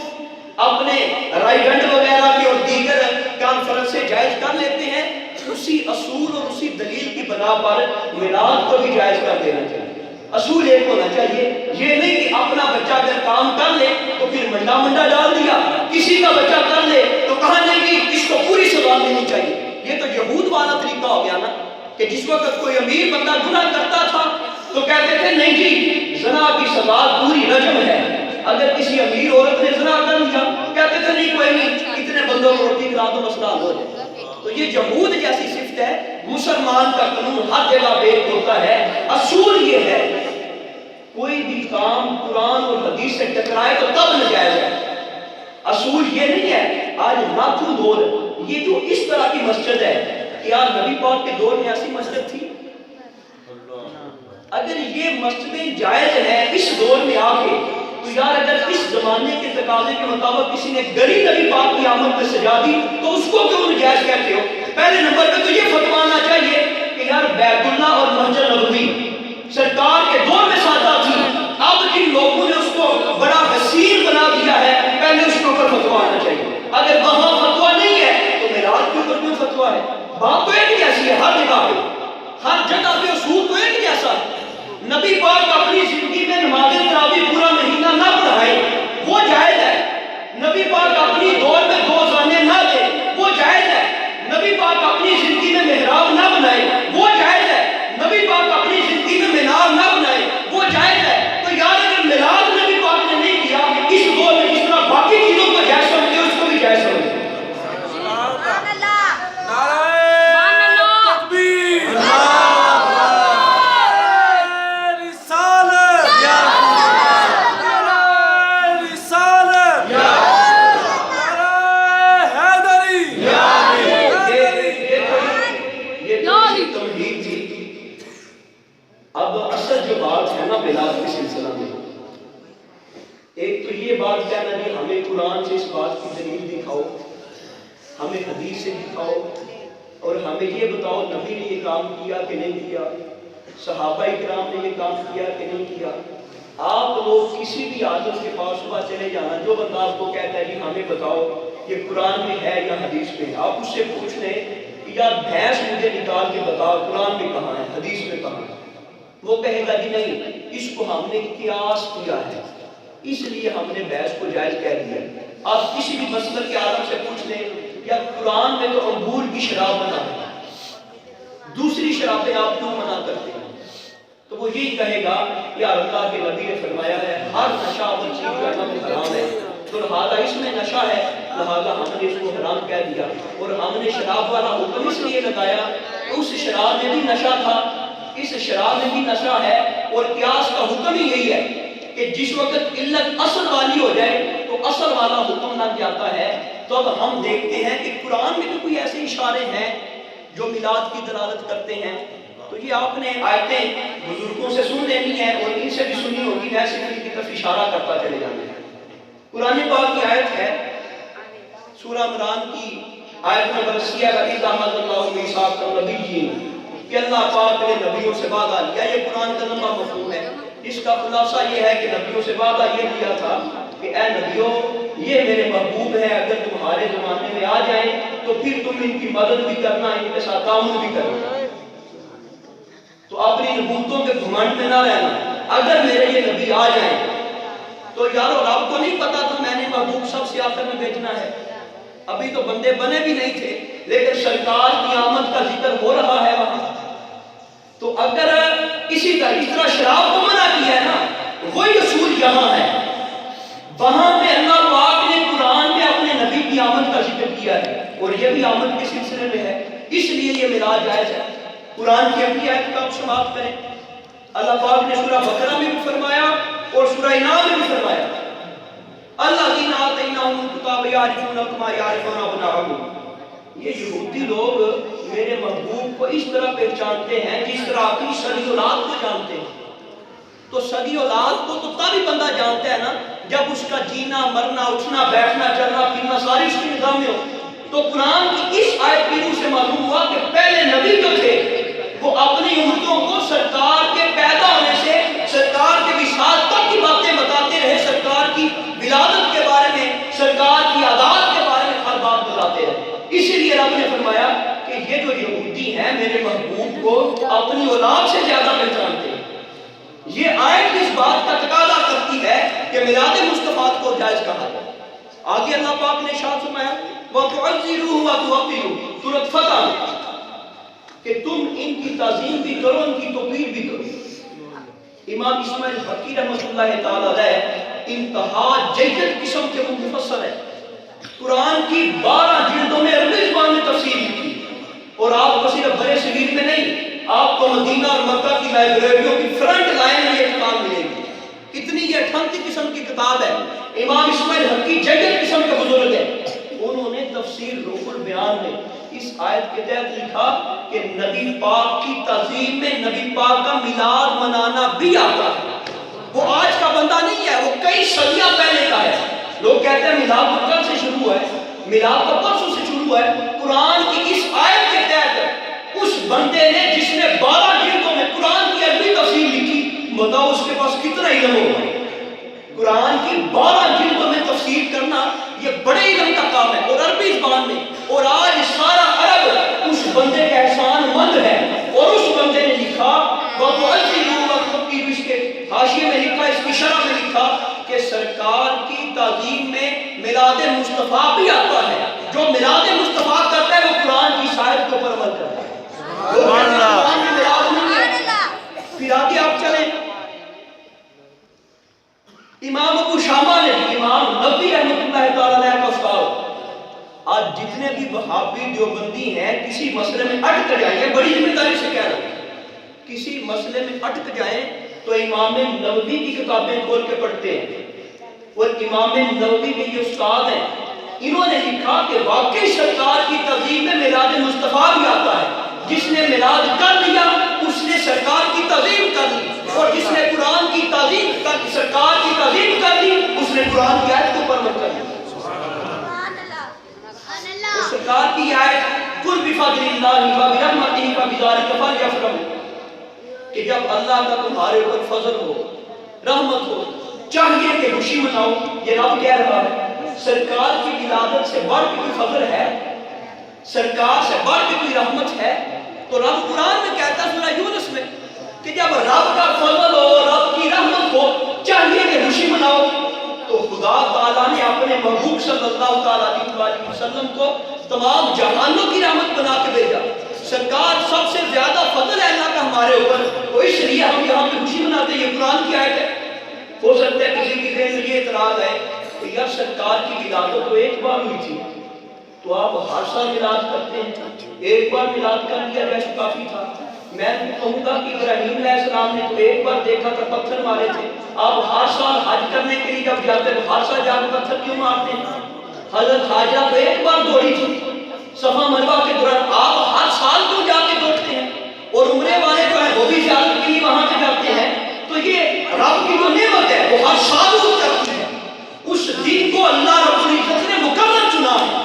اپنے رائی گنڈ وغیرہ کے اور دیگر کانفرنس سے جائز کر لیتے ہیں، اسی اصول اور اسی دلیل کی بنا پر میلاد کو بھی جائز کر دینا چاہیے۔ اصول ایک ہونا چاہیے، یہ نہیں کہ اپنا بچہ اگر کام کر لے تو پھر منڈا منڈا ڈال دیا، کسی کا بچہ کر لے تو کہا نہیں کہ اس کو پوری سزا دینی چاہیے۔ یہ تو یہود والا طریقہ ہو گیا نا، کہ جس وقت کوئی امیر بندہ گناہ کرتا تھا تو کہتے تھے نہیں جی زنا کی سزا پوری رجم ہے۔ اگر کسی امیر عورت نے زنا کر لیا کہتے تھے نہیں کوئی نہیں، اتنے بندوں کو روٹی کھلا دو مسئلہ حل ہو جائے۔ تو یہ یہود جیسی صفت ہے۔ مسلمان کا قانون ہر جگہ بیک ہوتا ہے۔ اصول یہ ہے کوئی بھی کام قرآن اور حدیث سے ٹکرائے تو تب ناجائز ہے۔ اصول یہ نہیں ہے آج ناتھو دور یہ جو اس طرح کی مسجد ہے، کیا نبی پاک کے دور میں ایسی مسجد تھی؟ اگر یہ مسجدیں جائز ہیں اس دور میں آ کے تو یار اگر اس زمانے کے تقاضے کے مطابق کسی نے گڑی نبی پاک کی آمد میں سجا دی تو اس کو کیوں نجائز کہتے ہو؟ پہلے نمبر پہ تو یہ فتویٰ آنا چاہیے کہ یار بیت اللہ اور مسجد نبوی سرکار کے دور میں سادہ تھی، اب جن لوگوں نے اس کو بڑا حسین بنا دیا ہے، پہلے اس کے اوپر فتویٰ آنا چاہیے۔ اگر وہاں فتویٰ نہیں ہے تو میراث کے اوپر کیوں فتویٰ ہے؟ بات تو ایک جیسی ہے ہر جگہ پہ، ہر جگہ پہ اصول تو ایک جیسا ہے۔ نبی پاک اپنی زندگی میں نماز تراویح پورا مہینہ نہ پڑھائے وہ جائز ہے، نبی پاک اپنی دور میں 2 اذانیں نہ دے وہ جائز ہے، نبی پاک اپنی زندگی میں محراب نہ بنائے وہ جائز ہے، نبی پاک اپنی زندگی میں مینار نہ بنائے وہ جائز ہے۔ تو یار اگر میلاد نبی پاک نے نہیں کیا اس دور میں جس طرح باقی چیزوں کو جائز سمجھتے اس کو بھی جائز سمجھتے۔ اب اصل جو بات ہے نا میلاد کے سلسلہ میں، ایک تو یہ بات کہنا کہ ہمیں قرآن سے اس بات کی دلیل دکھاؤ، ہمیں حدیث سے دکھاؤ، اور ہمیں یہ بتاؤ نبی نے یہ کام کیا کہ نہیں کیا، صحابہ اکرام نے یہ کام کیا کہ نہیں کیا۔ آپ لوگ کسی بھی عالم کے پاس صبح چلے جانا، جو بندہ آپ کو کہتا ہے کہ ہمیں بتاؤ یہ قرآن میں ہے یا حدیث میں، آپ اس سے پوچھ لیں کہ یار بھینس مجھے نکال کے بتاؤ قرآن میں کہاں ہے حدیث میں کہاں ہے، وہ کہے گا جی نہیں اس کو ہم نے قیاس کیا ہے اس لیے ہم نے بحث کو جائز کہہ دیا۔ آپ کسی بھی مسلک کے عالم سے پوچھ لیں یا قرآن میں تو انگور کی شراب منع ہے، دوسری شرابیں آپ کیوں منع کرتے ہیں؟ تو وہ یہی کہے گا یا اللہ کے نبی نے فرمایا ہے ہر نشہ و چیز کرنا بھی حرام ہے، تو لہٰذا اس میں نشہ ہے لہٰذا ہم نے اس کو حرام کہہ دیا، اور ہم نے شراب والا حکم اس لیے لگایا اس شراب میں بھی نشہ تھا، اس شراب میں بھی نشہ ہے، اور قیاس کا حکم ہی یہی ہے کہ جس وقت علت اصل والی ہو جائے تو اصل والا حکم لگ جاتا ہے۔ تو اب ہم دیکھتے ہیں کہ قرآن میں تو کوئی ایسے اشارے ہیں جو میلاد کی دلالت کرتے ہیں، تو یہ آپ نے آیتیں بزرگوں سے سن لینی ہے اور ان سے بھی سنی ہوگی، ویسے ان کی طرف اشارہ کرتا چلے جانا ہے۔ قرآن پاک کی آیت ہے سورہ عمران کی آیت نمبر 86 کہ اللہ پاک نے نبیوں سے وعدہ لیا، یہ قرآن کا لمبا مفہوم ہے، اس کا خلاصہ یہ ہے کہ نبیوں سے وعدہ یہ لیا تھا کہ اے نبیوں یہ میرے محبوب ہیں، اگر تمہارے زمانے میں آ جائیں تو پھر تم ان کی مدد بھی کرنا، ان کے ساتھ تعاون بھی کرنا، تو اپنی نبوتوں کے گھمنڈ میں نہ رہنا، اگر میرے یہ نبی آ جائیں تو یارو رب کو نہیں پتا تھا میں نے محبوب سب سے آخر میں بھیجنا ہے، ابھی تو بندے بنے بھی نہیں تھے، لیکن سرکار کی آمد کا ذکر ہو رہا ہے وہاں، تو اگر اسی طرح اس طرح شراب کو منع کیا ہے نا وہی اصول یہاں ہے، وہاں پہ اللہ پاک نے قرآن میں اپنے نبی کی آمد کا ذکر کیا ہے اور یہ بھی آمد کے سلسلے میں ہے، اس لیے یہ میلاد جائز ہے۔ قرآن کی اپنی آیت کا آپ سماعت کریں، اللہ پاک نے سورہ بقرہ میں بھی فرمایا اور سورہ انعام میں بھی فرمایا الذین آتیناہم الکتاب یعرفون کما یعرفون ابناءہم، یہ یہودی لوگ میرے محبوب کو اس طرح پہچانتے ہیں جس طرح اپنی صدی اولاد کو جانتے ہیں، تو صدی اولاد کو تو تبھی بندہ جانتا ہے نا جب اس کا جینا مرنا اٹھنا بیٹھنا چلنا پھرنا ساری اس کی نگاہ میں ہو، تو قرآن کی اس آیت کی روح سے معلوم ہوا کہ پہلے نبی جو تھے وہ اپنی امتوں کو سرکار کے پیدا ہونے سے سرکار کے وصال تک کی باتیں بتاتے رہے، سرکار کی ولادت کے بارے میں، سرکار کی عادات کے بارے میں ہر بات بتاتے رہے، اسی لیے رب نے فرمایا کہ یہ جو یہودی ہیں میرے محبوب کو اپنی اولاد سے زیادہ پہچانتے ہیں۔ یہ آیت اس بات کا تقاضا کرتی ہے کہ میلاد مصطفیٰ کو جائز کہا جائے۔ آگے اللہ پاک نے ارشاد فرمایا وَتُعَزِّرُوهُ وَتُوَقِّرُوهُ سورۃ فتح میں کہ تم ان کی تعظیم بھی کرو ان کی توقیر بھی کرو۔ امام اسماعیل حقی رحمۃ اللہ تعالی علیہ انتہا جید قسم کے مفسر ہیں، قرآن کی 12 جلدوں میں عربی زبان میں تفسیر لکھی، اور آپ کو صرف برے صغیر میں نہیں، آپ کو مدینہ اور مکہ کی لائبریریوں کی فرنٹ لائن میں یہ کتاب ملے گی، کتنی یہ ٹھنڈی قسم کی کتاب ہے۔ امام اسماعیل حقی جید قسم کے بزرگ ہیں، انہوں نے تفسیر روح البیان میں اس آیت کے تحت لکھا کہ نبی پاک کی تعظیم میں نبی پاک کا میلاد منانا بھی آتا ہے، وہ آج کا بندہ نہیں ہے، وہ کئی صدیاں پہلے کا ہے. لوگ کہتے ہیں میلاد تو کل سے شروع ہوا ہے، میلاد تو پرسوں سے شروع ہوا ہے. قرآن کی اس آیت کے تحت اس بندے نے جس نے 12 جلدوں میں قرآن کی عربی تفسیر لکھی، بتاؤ اس کے پاس کتنا علم ہوگا. قرآن کی 12 جلدوں میں تفسیر کرنا یہ بڑے علم کا کام ہے، اور عربی زبان میں. اور آج سارا عرب اس بندے کا احسان مند ہے. اور اس بندے نے لکھا اس کے حاشیے میں لکھا، اس کی شرح میں لکھا کہ سرکار کی تعظیم میں میلاد مصطفیٰ بھی آتا ہے. جو میلاد مصطفیٰ کرتا ہے وہ قرآن کی شاید کے اوپر عمل کرتا ہے. قرآن کی میلاد نہیں ہے. پھر آگے آپ چلیں، امام ابو شامہ نے، امام نبوی رحمۃ اللہ تعالی علیہ کا استاد. آج جتنے بھی وہابی دیوبندی ہیں کسی مسئلے میں اٹک جائیں، یہ بڑی ذمہ داری سے کہہ رہا ہوں، کسی مسئلے میں اٹک جائیں تو امام نووی کی کتابیں کھول کے پڑھتے ہیں. اور امام نووی کے یہ استاد ہیں، انہوں نے لکھا کہ واقعی سرکار کی تعظیم میں میلاد مصطفیٰ بھی آتا ہے. جس نے میلاد کر لیا اس نے سرکار کی تعظیم کر لی، اور جس نے قرآن کی تعظیم کر، سرکار کی تعظیم کر لی، اس نے قرآن کی آیت کو پر مت کر لی. اور سرکار کی آیت قل بفضل اللہ وبرحمتہ فبذلک فلیفرحوا، کہ جب اللہ کا تمہارے اوپر فضل ہو، رحمت ہو، چاہیے کہ خوشی مناؤ. یہ رب کہہ رہا ہے. سرکار کی ولادت سے بڑھ کے کوئی فضل ہے؟ سرکار سے بڑھ کے کوئی رحمت ہے؟ تو رب قرآن میں کہتا ہے سورہ یونس میں کہ جب رب کا فضل ہو، رب کی رحمت ہو، چاہیے کہ خوشی مناؤ. تو خدا تعالیٰ نے اپنے محبوب صلی اللہ تعالیٰ علیہ وسلم کو تمام جہانوں کی رحمت بنا کے بھیجا. سرکار سب سے زیادہ فضل ہے اللہ کا ہمارے اوپر، تو اس لیے ہم یہاں پہ خوشی مناتے ہیں. یہ قرآن کی آیت ہے. ہو سکتا ہے کسی کی ذہن میں یہ اعتراض ہے کہ یار سرکار کی ولادت تو ایک بار ہوئی تھی، تو آپ ہر سال میلاد کرتے ہیں، ایک بار میلاد کر لیا جیسے کافی تھا. میں کہوں گا کہ ابراہیم علیہ السلام نے تو ایک بار دیکھا تھا پتھر مارے تھے. آپ ہر سال حج کرنے کے لیے جب جاتے ہیں ہر سال جا کے پتھر کیوں مارتے ہیں؟ حضرت حاجرہ تو ایک بار دوڑی تھی صفا مروہ کے دوران، آپ ہر سال کیوں جا کے دوڑتے ہیں؟ اور عمرے والے جو ہیں وہ بھی زیارت کے لیے وہاں پہ جاتے ہیں. تو یہ رب کی جو نعمت ہے وہ ہر سال وہ کرتی ہے. اس دن کو اللہ رب العزت نے مقرر چنا ہے.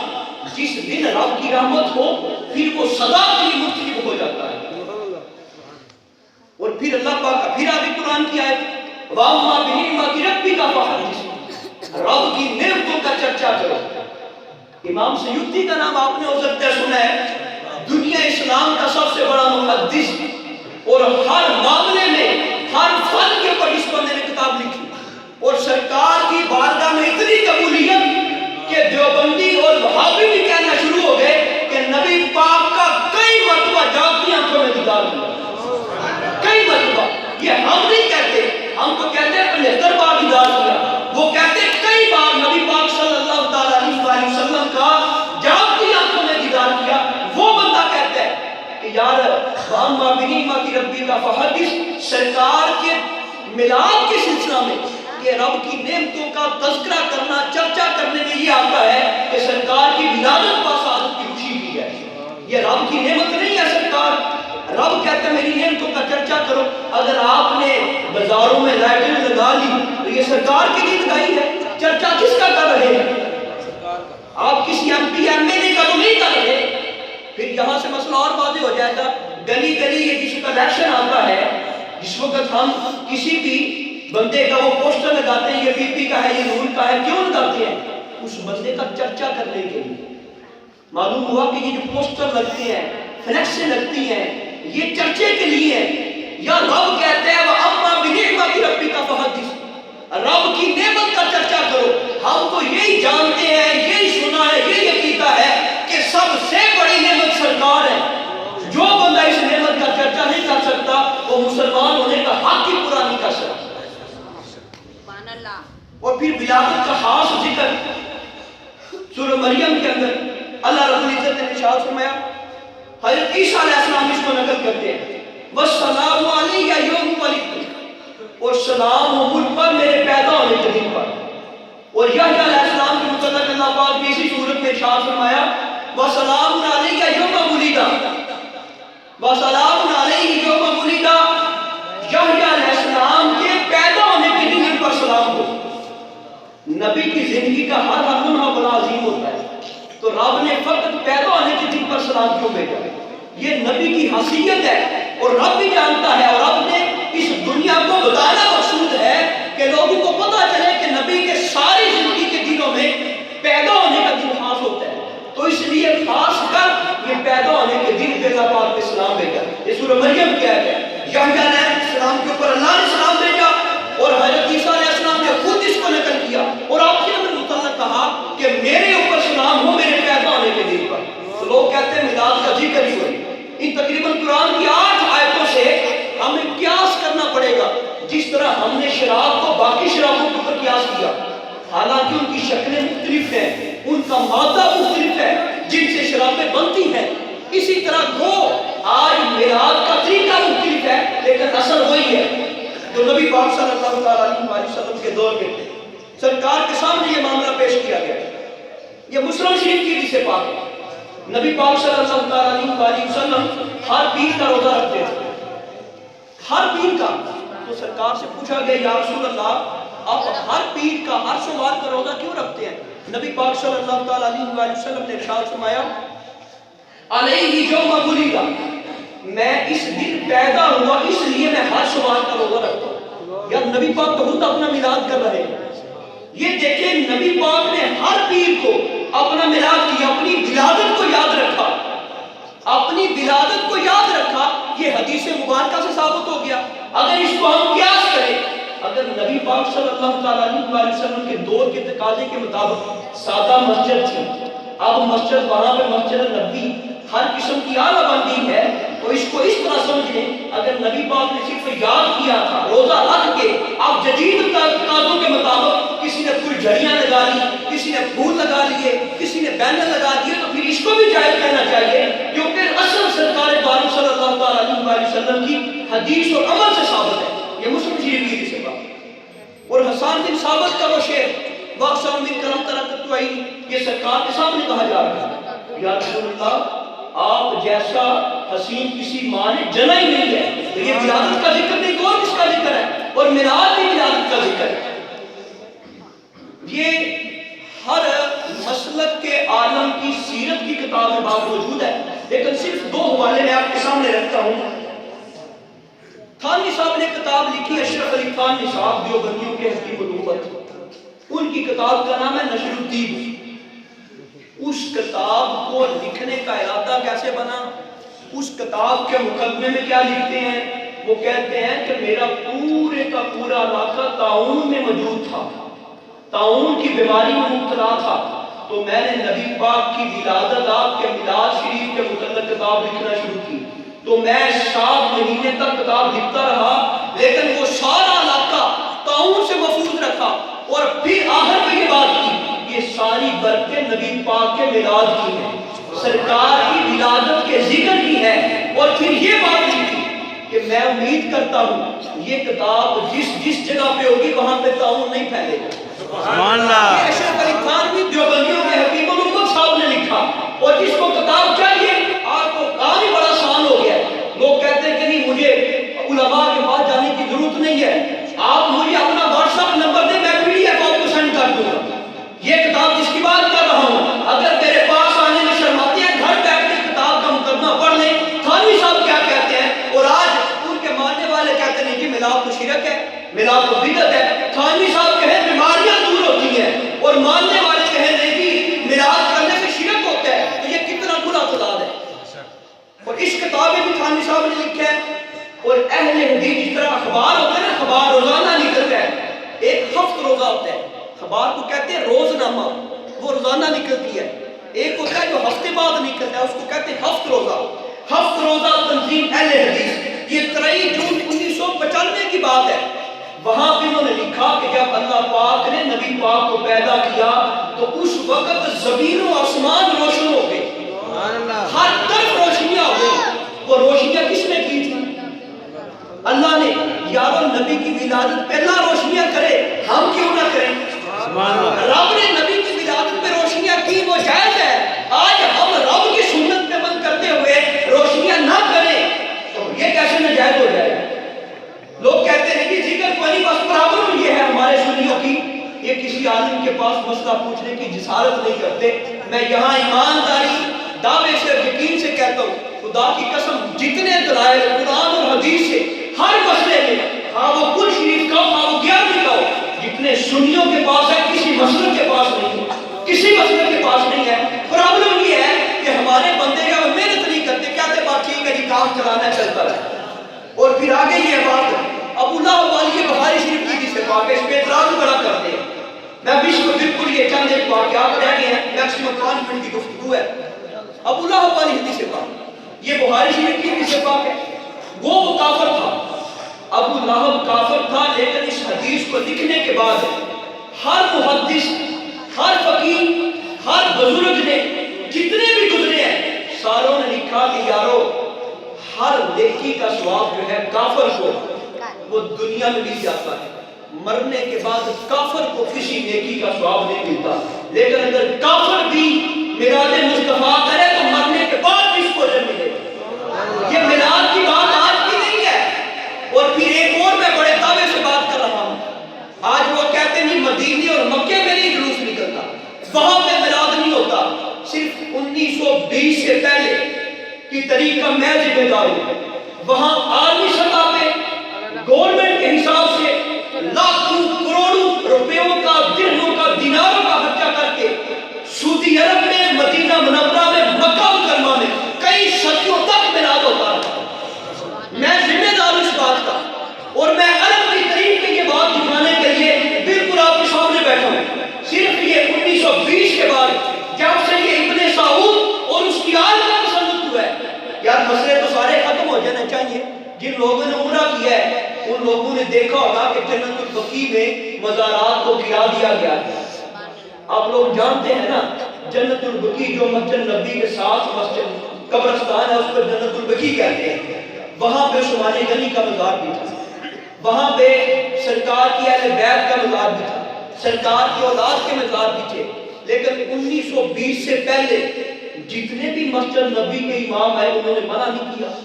جس دن رب کی رحمت ہو پھر وہ سدا کے لیے مختلف ہو جاتا ہے. اور پھر اللہ پاک کا پھر آگے قرآن کی آیت وَأَمَّا بِنِعْمَتِ رَبِّكَ فَحَدِّثْ، رب کی نعمتوں کا چرچا کرو. امام سیوطی کا نام آپ نے ہو سکتا ہے سنا ہے، دنیا اسلام کا سب سے بڑا محدث، اور ہر معاملے میں ہر فن کے اوپر اس بندے نے کتاب لکھی. اور سرکار کی بارگاہ میں اتنی قبولیت کہ دیوبندی اور وہابی بھی کہنا شروع ہو گئے کہ نبی پاک کا کئی مرتبہ جاگتی آنکھوں میں دیدار ہوا. کئی مرتبہ. یہ ہم نہیں کہتے، ہم تو کہتے ہیں 75 بار دیدار کیا. وہ کہتے ہیں کئی بار نبی پاک صلی اللہ تعالیٰ علیہ وسلم کا جاگتی آنکھوں میں دیدار کیا. وہ بندہ کہتا ہے کہ یار وَأَمَّا بِنِعْمَتِ رَبِّكَ فَحَدِّثْ، سرکار کے میلاد کے سلسلہ میں کہ رب کی نعمتوں کا تذکرہ کرنا، چرچا کرنے میں یہ آتا ہے کہ سرکار کی ولادت پاسادت کی خوشی کی ہے. یہ رب کی نعمت نہیں ہے سرکار. رب کہتا ہے میری نعمتوں کا چرچا کرو. اگر آپ نے بازاروں میں لائٹیں لگا لی تو یہ سرکار کے لیے لگائی ہے. چرچا کس کا کر رہے ہیں؟ آپ کسی M P M L A کا تو نہیں کر رہے. پھر یہاں سے مسئلہ اور واضح ہو جائے گا. گلی گلی یہ جس کا الیکشن آتا ہے، جس وقت ہم کسی بھی بندے کا وہ پوسٹر لگاتے ہیں، یہ پی پی کا ہے، یہ نور کا ہے، کیوں لگاتے ہیں؟ اس بندے کا چرچا کرنے کے لیے. معلوم ہوا کہ یہ جو پوسٹر لگتے ہیں، فلیکسیں لگتی ہیں، یہ چرچے کے لیے ہے. یا رب کہتے ہیں وَأَمَّا بِنِعْمَتِ رَبِّكَ فَحَدِّثْ، رب کی نعمت کا چرچا کرو. ہم تو یہی جانتے ہیں، یہی سنا ہے، یہی عقیدہ ہے کہ سب سے بڑی نعمت سرکار ہے. جو بندہ اس نعمت کا چرچا نہیں کر سکتا وہ مسلمان ہونے کا حق ہی پورا نہیں کر سکتا. اور پھر ولادت کا خاص ذکر سورہ مریم کے اندر اللہ رب العزت نے ارشاد فرمایا. حضرت عیسیٰ علیہ السلام اس کو نقل کرتے ہیں وَالسَّلَامُ عَلَيَّ يَوْمُ وَلِدْتُ، اور سلام ہو مجھ پر میرے پیدا ہونے کے دن پر. اور یحییٰ علیہ السلام کے متعلق اللہ پاک نے اسی صورت میں ارشاد فرمایا وَسَلَامٌ عَلَيَّ يَوْمَ وُلِدَ، وَسَلَامٌ عَلَيْهِ يَوْمَ وُلِدَ، یحییٰ علیہ السلام کے پیدا ہونے کے دن پر زندگی کا ہر ہر لمحہ بڑا عظیم ہوتا ہے، تو رب نے فقط پیدا ہونے کے دن پر سلام کیوں بھیجا؟ یہ نبی کی حیثیت ہے، اور رب بھی جانتا ہے، اور رب نے اس دنیا کو بتانا مقصود ہے کہ لوگوں کو پتہ چلے کہ نبی کے ساری زندگی کے دنوں میں پیدا ہونے کا دن خاص ہوتا ہے، تو اس لیے خاص کر یہ پیدا ہونے کے دن بیضا پاک پہ سلام بھیجا۔ یہ سورہ مریم کیا ہے؟ یحییٰ علیہ السلام کے اوپر اللہ نے سلام بھیجا، اور حضرت عیسیٰ علیہ السلام نے خود اس کو نقل کیا، اور آپ کے متعلق کہا کہ میرے اوپر سلام ہو میرے پیدا ہونے کے دن پر۔ تو لوگ کہتے ہیں میلاد کا ذکر ہی ہوئی۔ ان تقریباً قرآن کی 8 آیتوں سے ہمیں قیاس کرنا پڑے گا، جس طرح ہم نے شراب کو باقی شرابوں کے اوپر قیاس کیا، حالانکہ ان کی شکلیں مختلف ہیں، ان کا مادہ مختلف ہے جن سے شرابیں بنتی ہیں، اسی طرح گو آج میلاد کا طریقہ مختلف ہے لیکن اصل وہی ہے جو نبی پاک صلی اللہ علیہ وسلم کے دور میں تھے۔ سرکار کے سامنے یہ معاملہ پیش کیا گیا۔ یہ مسلم شریف کی حدیث پاک ہے، نبی پاک صلی اللہ علیہ وسلم ہر پیر کا روزہ رکھتے تھے، ہر پیر کا۔ تو سرکار سے پوچھا گیا یا رسول اللہ آپ ہر پیر کا ہر سوموار کا روزہ کیوں رکھتے ہیں؟ نبی پاک صلی اللہ علیہ وسلم نے ارشاد فرمایا علیہ یوم ولد، میں اس دن پیدا ہوا اس لیے میں ہر سوموار کا روزہ رکھتا ہوں۔ یا نبی پاک تو خود اپنا میلاد کر رہے ہیں۔ یہ دیکھیں نبی پاک نے ہر پیر کو اپنا میلاد کیا، اپنی ولادت کو یاد رکھا، اپنی ولادت کو یاد رکھا۔ یہ حدیث مبارکہ سے ثابت ہو گیا۔ اگر اس کو ہم قیاس کریں، اگر نبی پاک صلی اللہ علیہ وسلم کے دور کے تقاضے کے مطابق سادہ مسجد تھی، اب مسجد وہاں پہ مسجد نبی ہر قسم کی اعلیٰ بن گئی ہے، تو اس کو اس طرح سمجھیں اگر نبی پاک نے صرف یاد کیا تھا روزہ رکھ کے، اب جدید تقاضوں کے مطابق کسی نے کوئی جھڑیاں لگا لی، کسی نے پھول لگا لیے، کسی نے بینر لگا دیے، تو پھر اس کو بھی جائز کہنا چاہیے، کیونکہ اصل سرکار دو صلی اللہ علیہ وسلم کی حدیث اور عمل سے ثابت ہے۔ یہ مسلم شریف کی حدیث ہے۔ اور حسان بن ثابت کا وہ شعر واقسم من کرم ترکت وعین، یہ سرکار کے سامنے کہا جا رہا ہے یا رسول اللہ آپ جیسا حسین کسی ماں نے جنا ہی نہیں ہے۔ تو یہ ولادت کا ذکر نہیں، اور کس کا ذکر ہے؟ اور میلاد بھی ولادت کا ذکر ہے۔ یہ ہر مسلک کے عالم کی سیرت کی کتاب میں بات موجود ہے، لیکن صرف 2 حوالے میں آپ کے سامنے رکھتا ہوں۔ تھانوی صاحب نے کتاب لکھی اشرف علی تھانوی صاحب دیوبندیوں کے حقیق نبوت، ان کی کتاب کا نام ہے نشر الطیب۔ اس کتاب کو لکھنے کا ارادہ کیسے بنا؟ اس کتاب کے مقدمے میں کیا لکھتے ہیں؟ وہ کہتے ہیں کہ میرا پورے کا پورا علاقہ طاعون میں موجود تھا، طاعون کی بیماری میں مبتلا تھا، تو میں نے نبی پاک کی ولادت آپ کے میلاد شریف کے متعلق کتاب لکھنا شروع کی۔ تو میں 7 مہینے تک کتاب لکھتا رہا، لیکن وہ سارا علاقہ طاعون سے محفوظ رکھا، اور پھر آخر میں یہ بات کی یہ ساری برکتیں نبی پاک کے میلاد کی ہیں، سرکار کی ولادت کے ذکر کی ہے، اور پھر یہ بات لکھی کہ میں امید کرتا ہوں یہ کتاب جس جگہ پہ ہوگی وہاں پہ طاعون نہیں پھیلے گا۔ سبحان اللہ۔ یہ اشرف علی تھانوی دیوبندیوں کے حکیم الامت صاحب نے لکھا، اور جس کو کتاب چاہیے آج کو کام ہی بڑا آسان ہو گیا ہے۔ لوگ کہتے ہیں کہ نہیں مجھے علماء کے پاس جانے کی ضرورت نہیں ہے، آپ مجھے اپنا واٹس ایپ نمبر دیں، میں PDF آپ کو سینڈ کر دوں گا۔ یہ کتاب جس کی بات کر رہا ہوں، اگر میرے پاس آنے میں شرماتے ہیں گھر بیٹھ کے اس کتاب کا مقدمہ پڑھ لیں تھانوی صاحب کیا کہتے ہیں، اور آج ان کے ماننے والے کہتے ہیں کہ میلاد تو شرک ہے، میلاد تو بدعت ہے۔ تھانوی صاحب کہیں بیماریاں دور ہوتی ہیں، اور ماننے والے کہیں نہیں کہ میلاد کرنے سے شرک ہوتا ہے، تو یہ کتنا بڑا خطاب ہے۔ اور اس کتاب میں بھی تھانوی صاحب نے لکھا ہے، اور اہل حدیث جس طرح اخبار ہوتا ہے نا، اخبار روزانہ نکلتا ہے، ایک ہفت روزہ ہوتا ہے، اخبار کو کہتے ہیں روز نامہ، وہ روزانہ نکلتی ہے، ایک ہوتا ہے جو ہفتے بعد نکلتا ہے، اس کو کہتے ہیں ہفت روزہ۔ ہفت روزہ تنظیم اہل حدیث، یہ 23 جون 1995 کی بات ہے۔ وہاں پہ انہوں نے لکھا کہ جب اللہ پاک نے نبی پاک کو پیدا کیا تو اس وقت زمین و آسمان روشن ہو گئے، ہر طرف روشنیاں ہو گئی۔ وہ روشنیاں کس نے کی تھی؟ اللہ نے۔ یارو نبی کی ولادت پہ اللہ روشنیاں کرے، ہم کیوں نہ کریں؟ رب نے نبی کی ولادت پہ روشنیاں کی، وہ جائز ہے۔ آج ہم رب کی سنت پہ عمل کرتے ہوئے روشنیاں نہ کریں تو یہ کیسے ناجائز ہو جائے گا؟ لوگ کہتے ہیں کہ ذکر کو نہیں بس پرابلم یہ ہے ہمارے سنیوں کی، یہ کسی کسی عالم کے پاس مسئلہ پوچھنے کی جسارت نہیں کرتے. میں یہاں ایمانداری دعوے سے اور یقین سے کہتا ہوں خدا کی قسم جتنے دلائل قرآن اور حدیث سے ہر مسئلے میں ہاں وہ کل شریف کا ہاں وہ 11ویں کا ہو جتنے سنیوں کے پاس ہے کسی مسئلے کے پاس نہیں ہے, کسی مسئلے کے پاس نہیں ہے. پرابلم یہ ہے کہ ہمارے بندے جو محنت نہیں کرتے, کہتے بات ٹھیک ہے جی کام چلانا چلتا ہے. اور پھر آگے یہ بات ابو لہب والی بخاری شریف کی جسے پاک ہے اس پہ اعتراض بڑا کرتے ہیں. میں بالکل یہ چند ایک واقعات رہ گئے ہیں, میکسیمم 5 منٹ کی گفتگو ہے. ابو لہب والی حدیث پاک یہ بخاری شریف کی حدیث پاک ہے. وہ کافر تھا, ابو لہب کافر تھا, لیکن اس حدیث کو لکھنے کے بعد ہر محدث, ہر فقیہ, ہر بزرگ نے جتنے بھی گزرے ہیں ساروں نے لکھا کہ یارو ہر نیکی کا ثواب جو ہے کافر کو وہ دنیا میں مل جاتا ہے, مرنے کے بعد کافر کو کسی نیکی کا ثواب نہیں ملتا. لیکن اگر کافر بھی میلاد مصطفیٰ کرے تو مرنے کے بعد اس کو اجر ملے. یہ میلاد کی بات آج کی نہیں ہے. اور پھر ایک اور میں بڑے دعوے سے بات کر رہا ہوں, آج وہ کہتے ہیں مدینے اور مکے میں نہیں جلوس نکلتا, وہاں پہ میلاد نہیں ہوتا. صرف 1920 سے پہلے کی تاریخ کا میں ذمہ دار ہوں. وہاں عالمی سطح پہ گورنمنٹ کے حساب سے لاکھوں کروڑوں روپیوں کا, درہموں کا, دیناروں کا خرچہ کر کے سعودی عرب میں, مدینہ منورہ میں, مکہ مکرمہ میں کئی صدیوں تک میلاد ہوتا رہا. میں ذمہ دار ہوں اس بات کا, اور میں عرب کی تاریخ میں یہ بات دکھانے کے لیے بالکل آپ کے سامنے بیٹھا ہوں. صرف یہ 1920 کے بعد جب سے یہ ابن سعود اور اس کی آل کا تسلط ہوا ہے, یار مسئلے تو سارے ختم ہو جانا چاہیے. جن لوگوں نے عمرہ کیا ہے ان لوگوں نے دیکھا ہوگا کہ جنت البقیع میں مزارات کو گرا دیا گیا ہے. آپ لوگ جانتے ہیں نا جنت البقیع جو مسجد نبی کے ساتھ مسجد قبرستان ہے اس کو جنت البقیع کہتے ہیں. وہاں پہ عثمان غنی کا مزار بھی تھا, وہاں پہ سرکار کی اہل بیت کا مزار بھی تھا, سرکار کی اولاد کے مزار بھی تھے. لیکن 1920 سے پہلے جتنے بھی مسجد نبی کے امام ہیں انہوں نے منع نہیں کیا,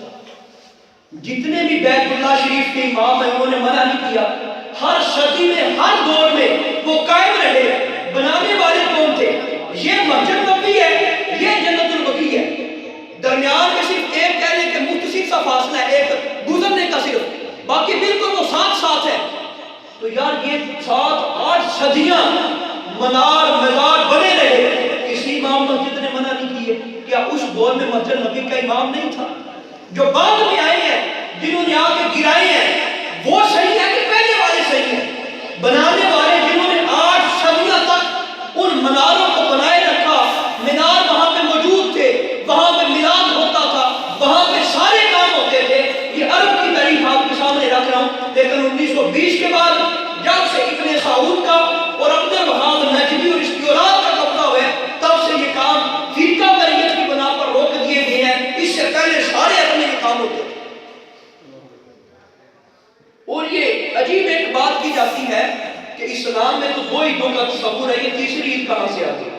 جتنے بھی بیت اللہ شریف کے امام ہیں انہوں نے منع نہیں کیا. ہر صدی میں, ہر دور میں وہ قائم رہے. بنانے والے کون تھے؟ یہ مسجد نبی ہے, یہ جنت البقیع ہے. درمیان میں صرف ایک کہنے کے مختصر سا فاصلہ ہے, ایک گزرنے کا صرف, باقی بالکل وہ ساتھ ساتھ ہے. تو یار یہ 7-8 صدیاں منار مزار بنے رہے, کسی امام مسجد نے منع نہیں کیے. کیا اس دور میں مسجد نبی کا امام نہیں تھا؟ جو بعد میں آئے ہیں جنہوں نے آ کے گرائے ہیں وہ صحیح ہے کہ پہلے والے صحیح ہیں؟ بنانے والے جنہوں نے 8 صدیوں تک ان مناروں کو بنائے رکھا, مینار وہاں پہ موجود تھے, وہاں پہ میلاد ہوتا تھا, وہاں پہ سارے کام ہوتے تھے. یہ عرب کی تاریخ آپ کے سامنے رکھ رہا ہوں. لیکن 1920 کے بعد جب سے ابن سعود کا اور عبد الوہاب نجدی اور اس کی اولاد کا قبضہ ہوا ہے تب سے یہ کام فرقہ واریت کی بنا پر روک دیے گئے ہیں. اس سے پہلے سارے اپنے کام ہوتے تھے. اور یہ عجیب ایک بات کی جاتی ہے کہ اسلام میں تو 2 عیدوں کا تصور ہے, یہ تیسری عید کہاں سے آتی ہے؟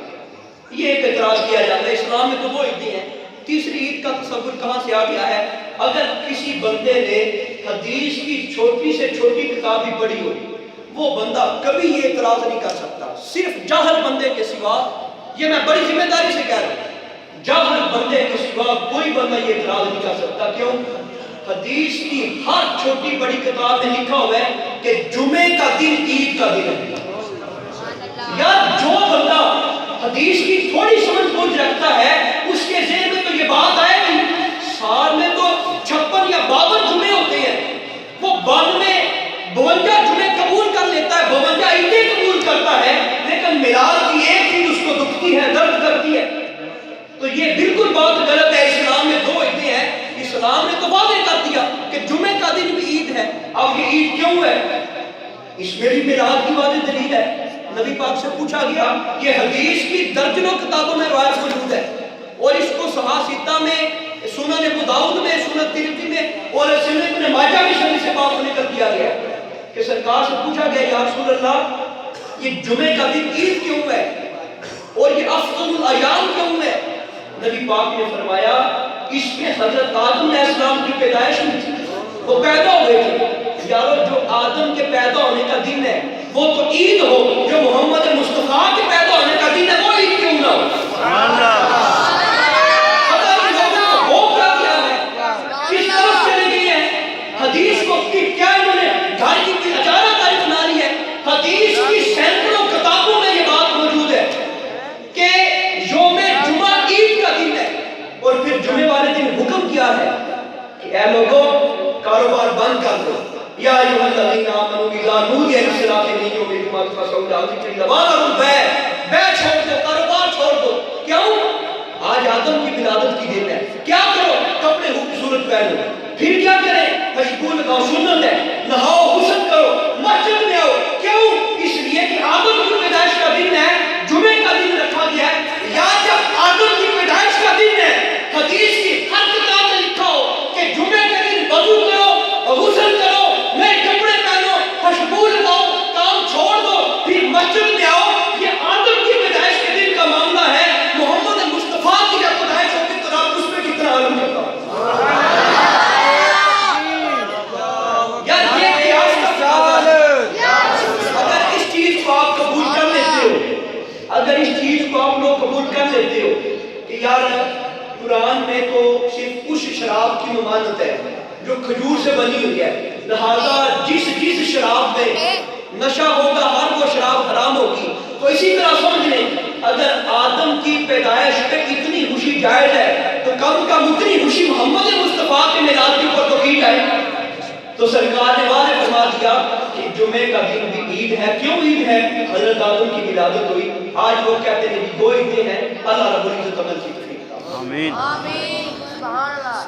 یہ ایک اعتراض کیا جاتا ہے, اسلام میں تو 2 عیدیں ہیں, تیسری عید کا تصور کہاں سے آ گیا ہے؟ اگر کسی بندے نے حدیث کی چھوٹی سے چھوٹی کتاب بھی پڑھی ہو وہ بندہ کبھی یہ اعتراض نہیں کر سکتا, صرف جاہل بندے کے سوا. یہ میں بڑی ذمہ داری سے کہہ رہا ہوں, جاہل بندے کے سوا کوئی بندہ یہ اعتراض نہیں کر سکتا. کیوں؟ حدیث کی ہر چھوٹی بڑی کتاب میں لکھا ہوا ہے کہ جمعے کا دن عید کا دن ہے. یار جو بندہ حدیث کی تھوڑی سمجھ بوجھ رکھتا ہے اس کے ذہن میں تو یہ بات آئے گی سال میں تو 56 یا 52 جمعے ہوتے ہیں, وہ 52 جمعے قبول کر لیتا ہے, 52 عیدیں قبول کرتا ہے, لیکن میلاد کی ایک چیز اس کو دکھتی ہے, درد کرتی ہے. تو یہ بالکل بات غلط ہے. اسلام میں 2 عیدیں ہیں, اسلام نے تو واضح کر دیا کہ جمعے کا دن بھی عید ہے. اب یہ عید کیوں ہے؟ اس میں بھی میلاد کی واضح دلیل ہے. نبی پاک سے پوچھا گیا, یہ حدیث کی درجنوں کتابوں میں روایت موجود ہے, اور اس کو صحاح ستہ میں, سنن ابو داؤد میں, سنن ترمذی میں اور سنن ابن ماجہ میں شریف سے بات نقل کیا گیا کہ سرکار سے پوچھا گیا یا رسول اللہ یہ جمعے کا دن عید کیوں ہے اور یہ افضل الایام کیوں ہے؟ نبی پاک نے فرمایا اس میں حضرت آدم علیہ السلام کی پیدائش ہوئی تھی, وہ پیدا ہوئے تھے. یارو جو آدم کے پیدا ہونے کا دن ہے وہ تو عید ہو جو محمد مصطفیٰ کے پیدا ہونے کا دن ہے، وہ عید کیوں نہ ہو؟ پتہ نہیں لوگوں کو ہو کیا ہے، کس طرف چلے گئی ہے حدیث کو کہ کیا انہوں نے گھر کی کوئی اجارہ داری بنا لی ہے؟ حدیث کی سینکڑوں کتابوں میں یہ بات موجود ہے کہ یوم جمعہ عید کا دن ہے، اور پھر جمعے والے دن حکم کیا ہے کہ اے لوگوں کاروبار بند کر دو، یا ایھا الذین آمنوا اذا نودی للصلاۃ من یوم الجمعۃ فاسعوا الی ذکر اللہ وذروا البیع، بیع چھوڑ دو، کاروبار چھوڑ دو۔ کیوں؟ آج آدم کی ولادت کی دن ہے، کیا کرو؟ کپڑے خوبصورت پہنو، پھر کیا کریں؟ خوشبو لگاؤ، سنت ہے، نہاؤ، غسل کرو، مسجد میں آؤ۔ کیوں؟ اس لیے کہ آدم کی پیدائش کا دن ہے، جمعے کا دن رکھا گیا ہے۔ یا جب آدم کی پیدائش کا دن ہے، حدیث کی ہر کتاب میں لکھا ہو کہ جمعے کے دن وضو کرو، غسل کرو، نئے کپڑے پہنو، خوشبو لگاؤ، کام چھوڑ دو، پھر مسجد میں آؤ۔ یہ آدم کی پیدائش کے دن کا معاملہ ہے۔ محمد مصطفیٰ کی جب پیدائش ہوتی تو آپ اس میں کتنا عالم کرتا ہو؟ یار یہ قیاس کا سوال ہے۔ اگر اس چیز کو آپ قبول کر لیتے ہو، اگر اس چیز کو آپ لوگ قبول کر لیتے ہو کہ یار قرآن میں تو صرف اس شراب کی ممانعت ہے جو کھجور سے بنی ہوئی ہے، لہذا جس شراب میں نشہ ہوگا ہر وہ شراب حرام ہوگی، تو اسی طرح سمجھ لیں اگر آدم کی پیدائش پہ اتنی خوشی جائز ہے تو کم کم اتنی خوشی محمد مصطفیٰ کے میلاد کے اوپر تو کی جائے۔ تو سرکار نے واضح فرما دیا کہ جمعے کا دن بھی عید ہے۔ کیوں عید ہے؟ حضرت آدم کی ولادت ہوئی۔ آج لوگ کہتے ہیں کہ دو عیدیں ہیں، اللہ رب العزت عمل کی توفیق عطا فرمائے۔ آمین۔